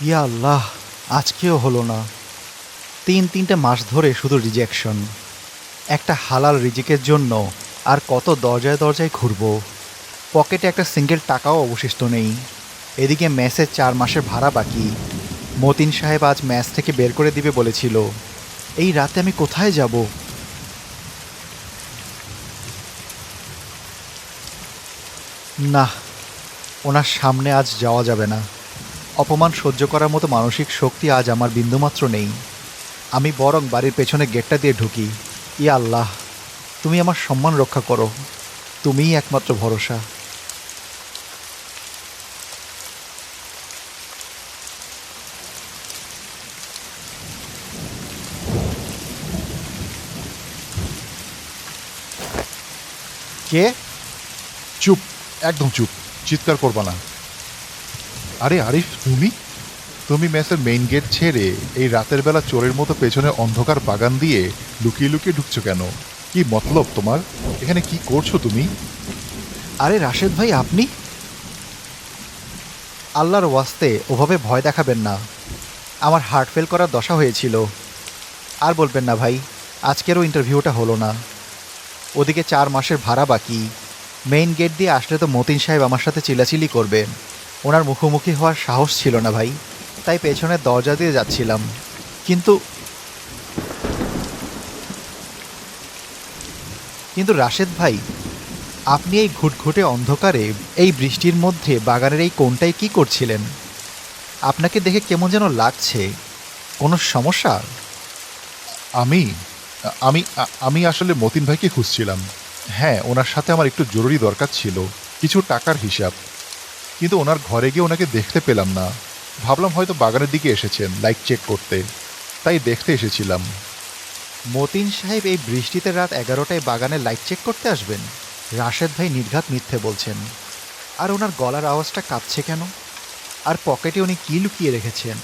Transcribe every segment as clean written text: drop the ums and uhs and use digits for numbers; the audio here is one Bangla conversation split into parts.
ইয়া আল্লাহ, আজকেও হলো না। তিনটে মাস ধরে শুধু রিজেকশন। একটা হালাল রিজিকের জন্য আর কত দরজায় দরজায় ঘুরবো। পকেটে একটা সিঙ্গেল টাকাও অবশিষ্ট নেই। এদিকে মেসের 4 মাসের ভাড়া বাকি। মতিন সাহেব আজ ম্যাচ থেকে বের করে দিবে বলেছিল। এই রাতে আমি কোথায় যাব? না, ওনার সামনে আজ যাওয়া যাবে না। অপমান সহ্য করার মতো মানসিক শক্তি আজ আমার বিন্দুমাত্র নেই। আমি বরং বাড়ির পেছনে গেটটা দিয়ে ঢুকি। ইয়া আল্লাহ, তুমি আমার সম্মান রক্ষা করো। তুমিই একমাত্র ভরসা। কে? চুপ, একদম চুপ। চিৎকার করবা না। আরে আরিফ, তুমি তুমি মেসের মেইন গেট ছেড়ে এই রাতের বেলা চোরের মতো পেছনে অন্ধকার বাগান দিয়ে লুকিয়ে লুকিয়ে ঢুকছো কেন? কি মতলব তোমার? এখানে কি করছো তুমি? আরে রাশেদ ভাই, আপনি? আল্লাহর ওয়াস্তে ওভাবে ভয় দেখাবেন না। আমার হার্ট ফেল করার দশা হয়েছিল। আর বলবেন না ভাই, আজকেরও ইন্টারভিউটা হলো না। ওদিকে 4 মাসের ভাড়া বাকি। মেইন গেট দিয়ে আসলে তো মতিন সাহেব আমার সাথে চিল্লাচিল্লি করবেন। ওনার মুখোমুখি হওয়ার সাহস ছিল না ভাই, তাই পেছনের দরজা দিয়ে যাচ্ছিলাম। কিন্তু কিন্তু রাশেদ ভাই, আপনি এই ঘুটঘুটে অন্ধকারে, এই বৃষ্টির মধ্যে বাগানের এই কোণটায় কি করছিলেন? আপনাকে দেখে কেমন যেন লাগছে। কোনো সমস্যা? আমি আমি আমি আসলে মতিন ভাইকে খুঁজছিলাম। হ্যাঁ, ওনার সাথে আমার একটু জরুরি দরকার ছিল, কিছু টাকার হিসাব। কিন্তু ওনার ঘরে গিয়ে ওনাকে দেখতে পেলাম না। ভাবলাম হয়তো বাগানের দিকে এসেছেন লাইট চেক করতে, তাই দেখতে এসেছিলাম। মতিন সাহেব এই বৃষ্টিতে রাত 11টায় বাগানে লাইট চেক করতে আসবেন? রাশেদ ভাই নির্ঘাত মিথ্যে বলছেন। আর ওনার গলার আওয়াজটা কাঁপছে কেন? আর পকেটে উনি কি লুকিয়ে রেখেছেন?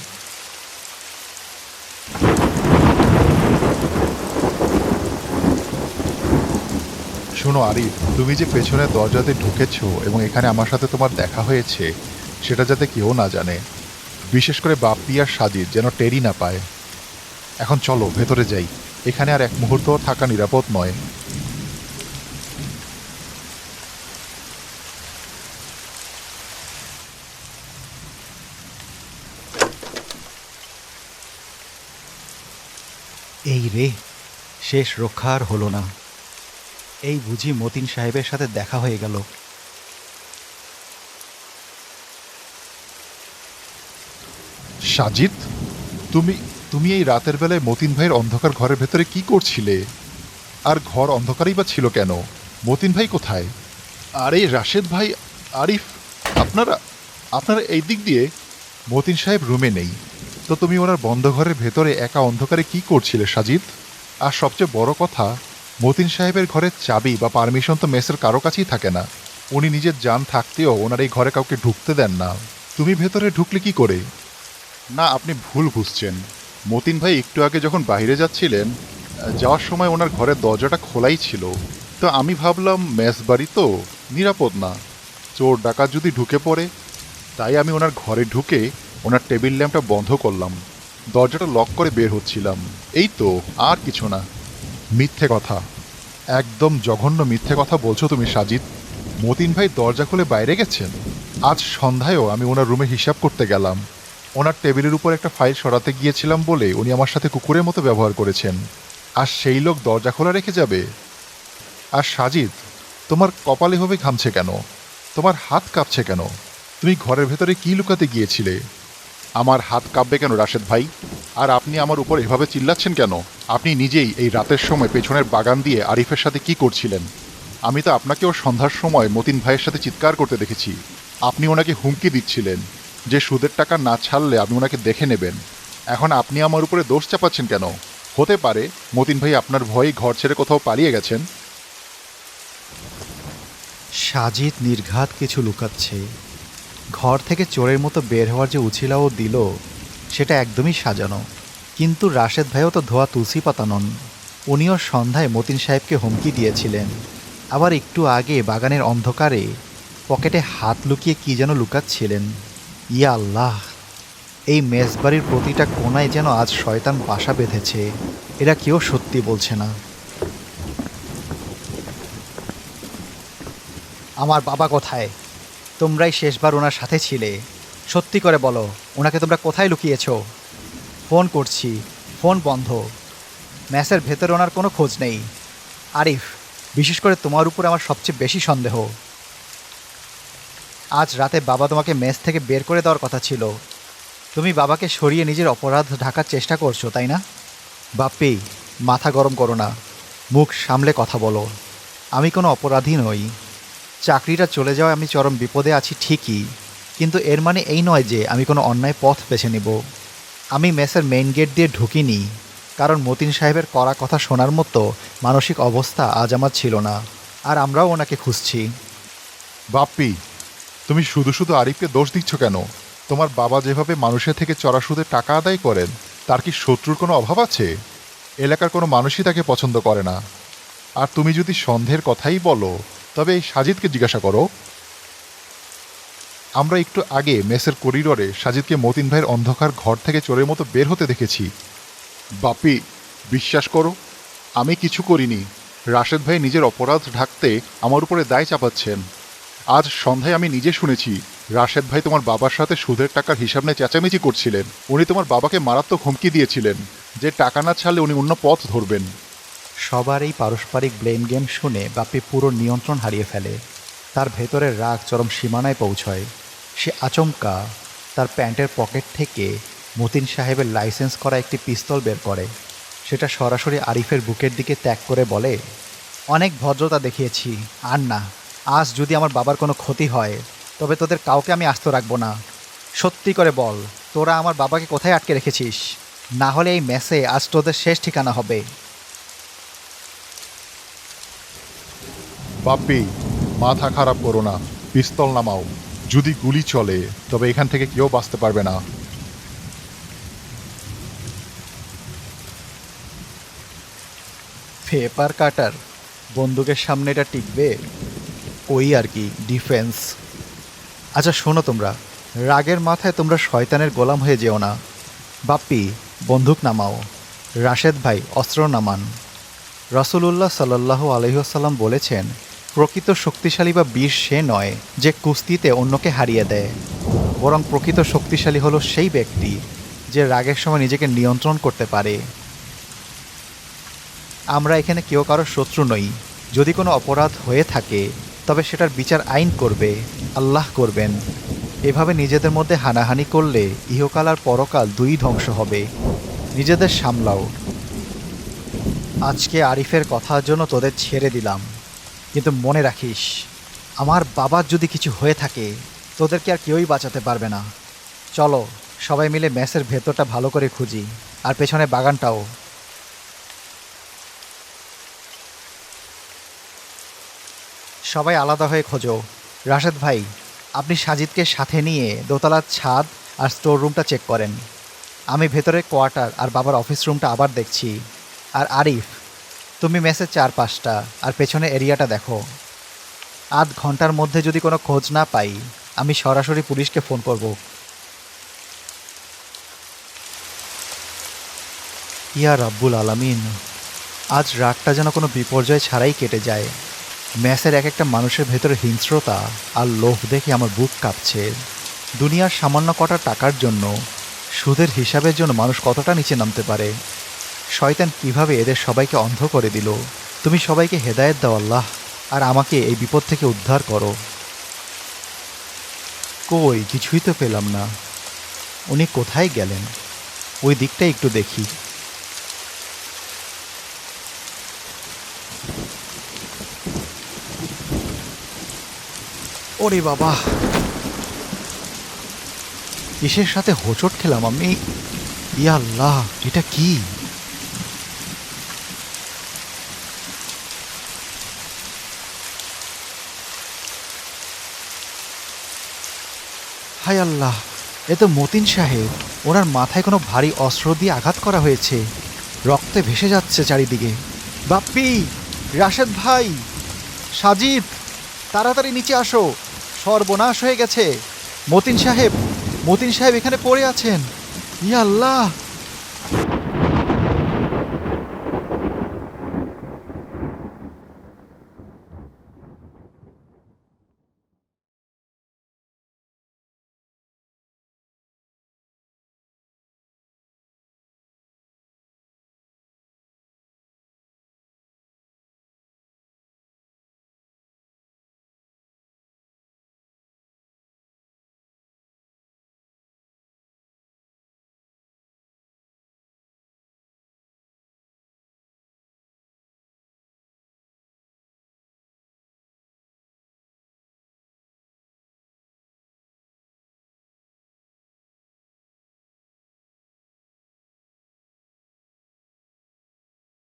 শোনো আরিফ, তুমি যে পেছনের দরজাতে ঢুকেছো এবং এখানে আমার সাথে তোমার দেখা হয়েছে, সেটা যাতে কেউ না জানে, বিশেষ করে বাপ্পি আর সাজিদ যেন টেরি না পায়। এখন চলো ভেতরে যাই। এখানে আর এক মুহূর্ত থাকা নিরাপদ নয়। এই রে, শেষ রক্ষা আর হলো না। এই বুঝি মতিন সাহেবের সাথে দেখা হয়ে গেল। সাজিদ, তুমি তুমি এই রাতের বেলায় মতিন ভাইয়ের অন্ধকার ঘরের ভেতরে কি করছিলে? আর ঘর অন্ধকারই বা ছিল কেন? মতিন ভাই কোথায়? আরে রাশেদ ভাই, আরিফ, আপনারা আপনারা এই দিক দিয়ে। মতিন সাহেব রুমে নেই, তো তুমি ওনার বন্ধ ঘরের ভেতরে একা অন্ধকারে কি করছিলে সাজিদ? আর সবচেয়ে বড় কথা, মতিন সাহেবের ঘরের চাবি বা পারমিশন তো মেসের কারো কাছেই থাকে না। উনি নিজের জান থাকতেও ওনার এই ঘরে কাউকে ঢুকতে দেন না। তুমি ভেতরে ঢুকলে কি করে? না, আপনি ভুল বুঝছেন। মতিন ভাই একটু আগে যখন বাইরে যাচ্ছিলেন, যাওয়ার সময় ওনার ঘরের দরজাটা খোলাই ছিল। তো আমি ভাবলাম মেস বাড়ি তো, নিরাপদ না, চোর ডাকাত যদি ঢুকে পড়ে। তাই আমি ওনার ঘরে ঢুকে ওনার টেবিল ল্যাম্পটা বন্ধ করলাম, দরজাটা লক করে বের হচ্ছিলাম। এই তো, আর কিছু না। মিথ্যে কথা, একদম জঘন্য মিথ্যে কথা বলছো তুমি সাজিদ। মতিন ভাই দরজা খুলে বাইরে গেছেন। আজ সন্ধ্যায়ও আমি ওনার রুমে হিসাব করতে গেলাম। ওনার টেবিলের উপর একটা ফাইল সরাতে গিয়েছিলাম বলে উনি আমার সাথে কুকুরের মতো ব্যবহার করেছেন। আর সেই লোক দরজা খোলা রেখে যাবে? আর সাজিদ, তোমার কপালে হবে ঘামছে কেন? তোমার হাত কাঁপছে কেন? তুমি ঘরের ভেতরে কি লুকাতে গিয়েছিলে? আমার হাত কাঁপবে কেন রাশেদ ভাই? আর আপনি আমার উপর এভাবে চিল্লাচ্ছেন কেন? আপনি নিজেই এই রাতের সময় পেছনের বাগান দিয়ে আরিফের সাথে কি করছিলেন? আমি তো আপনাকেও সন্ধ্যার সময় মতিন ভাইয়ের সাথে চিৎকার করতে দেখেছি। আপনি ওনাকে হুমকি দিচ্ছিলেন যে সুদের টাকা না ছাড়লে আপনি ওনাকে দেখে নেবেন। এখন আপনি আমার উপরে দোষ চাপাচ্ছেন কেন? হতে পারে মতিন ভাই আপনার ভয়ে ঘর ছেড়ে কোথাও পালিয়ে গেছেন। সাজিদ নির্ঘাত কিছু লুকাচ্ছে। ঘর থেকে চোরের মতো বের হওয়ার যে উছিলাও দিল, সেটা একদমই সাজানো। কিন্তু রাশেদ ভাইও তো ধোয়া তুলসী পাতা নন। উনিও সন্ধ্যায় মতিন সাহেবকে হুমকি দিয়েছিলেন। আবার একটু আগে বাগানের অন্ধকারে পকেটে হাত লুকিয়ে কি যেন লুকাচ্ছিলেন। ইয়া আল্লাহ! এই মেজবাড়ির প্রতিটা কোণায় যেন আজ শয়তান বাসা বেঁধেছে। এরা কেউ সত্যি বলছে না। আমার বাবা কোথায়? তোমরাই শেষবার ওনার সাথে ছিলে। সত্যি করে বলো, ওনাকে তোমরা কোথায় লুকিয়েছো? ফোন করছি, ফোন বন্ধ। ম্যাসের ভেতরে ওনার কোনো খোঁজ নেই। আরিফ, বিশেষ করে তোমার উপর আমার সবচেয়ে বেশি সন্দেহ। আজ রাতে বাবা তোমাকে মেস থেকে বের করে দেওয়ার কথা ছিল। তুমি বাবাকে সরিয়ে নিজের অপরাধ ঢাকার চেষ্টা করছো, তাই না? বাপ্পি, মাথা গরম করো না, মুখ সামলে কথা বলো। আমি কোনো অপরাধী নই। চাকরিটা চলে যাওয়ায় আমি চরম বিপদে আছি ঠিকই, কিন্তু এর মানে এই নয় যে আমি কোনো অন্যায় পথ বেছে নেব। আমি মেসের মেইন গেট দিয়ে ঢুকিনি, কারণ মতিন সাহেবের কড়া কথা শোনার মতো মানসিক অবস্থা আজ আমার ছিল না। আর আমরাও ওনাকে খুঁজছি। বাপ্পি, তুমি শুধু শুধু আরিফকে দোষ দিচ্ছ কেন? তোমার বাবা যেভাবে মানুষের থেকে চড়া সুদে টাকা আদায় করেন, তার কি শত্রুর কোনো অভাব আছে? এলাকার কোনো মানুষই তাকে পছন্দ করে না। আর তুমি যদি সন্দেহের কথাই বলো, তবে এই সাজিদকে জিজ্ঞাসা করো। আমরা একটু আগে মেসের করিডোরে সাজিদকে মতিন ভাইয়ের অন্ধকার ঘর থেকে চোরের মতো বের হতে দেখেছি। বাপি, বিশ্বাস করো, আমি কিছু করিনি। রাশেদ ভাই নিজের অপরাধ ঢাকতে আমার উপরে দায় চাপাচ্ছেন। আজ সন্ধ্যায় আমি নিজে শুনেছি রাশেদ ভাই তোমার বাবার সাথে সুদের টাকার হিসাব নিয়ে চেঁচামেচি করছিলেন। উনি তোমার বাবাকে মারাত্মক হুমকি দিয়েছিলেন যে টাকা না ছাড়লে উনি অন্য পথ ধরবেন। সবার এই পারস্পরিক ব্লেম গেম শুনে বাপ্পি পুরো নিয়ন্ত্রণ হারিয়ে ফেলে। তার ভেতরের রাগ চরম সীমানায় পৌঁছয়। সে আচমকা তার প্যান্টের পকেট থেকে মতিন সাহেবের লাইসেন্স করা একটি পিস্তল বের করে। সেটা সরাসরি আরিফের বুকের দিকে ত্যাগ করে বলে, অনেক ভদ্রতা দেখিয়েছি, আর না। আজ যদি আমার বাবার কোনো ক্ষতি হয়, তবে তোদের কাউকে আমি আস্ত রাখবো না। সত্যি করে বল, তোরা আমার বাবাকে কোথায় আটকে রেখেছিস? না হলে এই মেসে আজ তোদের শেষ ঠিকানা হবে। বাপ্পি, মাথা খারাপ করো না, পিস্তল নামাও। যদি গুলি চলে তবে এখান থেকে কেউ বাঁচতে পারবে না। পেপার কাটার বন্দুকের সামনে এটা টিকবে? ওই আর কি, ডিফেন্স। আচ্ছা শোনো, তোমরা রাগের মাথায় তোমরা শয়তানের গোলাম হয়ে যেও না। বাপ্পি, বন্দুক নামাও। রাশেদ ভাই, অস্ত্র নামান। রাসূলুল্লাহ সাল্লাল্লাহু আলাইহি ওয়াসাল্লাম বলেছেন, প্রকৃত শক্তিশালী বা বীর সে নয় যে কুস্তিতে অন্যকে হারিয়ে দেয়, বরং প্রকৃত শক্তিশালী হলো সেই ব্যক্তি যে রাগের সময় নিজেকে নিয়ন্ত্রণ করতে পারে। আমরা এখানে কেউ কারোর শত্রু নই। যদি কোনো অপরাধ হয়ে থাকে, তবে সেটার বিচার আইন করবে, আল্লাহ করবেন। এভাবে নিজেদের মধ্যে হানাহানি করলে ইহকাল আর পরকাল দুই ধ্বংস হবে। নিজেদের সামলাও। আজকে আরিফের কথার জন্য তোদের ছেড়ে দিলাম, কিন্তু মনে রাখিস, আমার বাবার যদি কিছু হয়ে থাকে, তোদেরকে আর কেউই বাঁচাতে পারবে না। চলো সবাই মিলে মেসের ভেতরটা ভালো করে খুঁজি, আর পেছনে বাগানটাও। সবাই আলাদা হয়ে খোঁজো। রাশেদ ভাই, আপনি সাজিদকে সাথে নিয়ে দোতলার ছাদ আর স্টোর রুমটা চেক করেন। আমি ভেতরের কোয়ার্টার আর বাবার অফিস রুমটা আবার দেখছি। আর আরিফ, তুমি মেসের চারপাশটা আর পেছনে এরিয়াটা দেখো। আধ ঘন্টার মধ্যে যদি কোনো খোঁজ না পাই, আমি সরাসরি পুলিশকে ফোন করব। ইয়া রাব্বুল আলামিন, আজ রাতটা যেন কোনো বিপর্যয় ছাড়াই কেটে যায়। ম্যাসের এক একটা মানুষের ভেতরে হিংস্রতা আর লোভ দেখে আমার বুক কাঁপছে। দুনিয়ার সামান্য কটা টাকার জন্য, সুদের হিসাবের জন্য মানুষ কতটা নিচে নামতে পারে। শয়তান কিভাবে এদের সবাইকে অন্ধ করে দিল। তুমি সবাইকে হেদায়েত দাও আল্লাহ, আর আমাকে এই বিপদ থেকে উদ্ধার করো। কই, কিছুই তো পেলাম না। উনি কোথায় গেলেন? ওই দিকটা একটু দেখি। ওরে বাবা, কিসের সাথে হোঁচট খেলাম আমি? ইয়া আল্লাহ, এটা কি? হায় আল্লাহ, এ তো মতিন সাহেব। ওনার মাথায় কোনো ভারী অস্ত্র দিয়ে আঘাত করা হয়েছে। রক্তে ভেসে যাচ্ছে চারিদিকে। বাপ্পি, রাশেদ ভাই, সাজিদ, তাড়াতাড়ি নিচে আসো। সর্বনাশ হয়ে গেছে। মতিন সাহেব, মতিন সাহেব এখানে পড়ে আছেন। ইয়া আল্লাহ!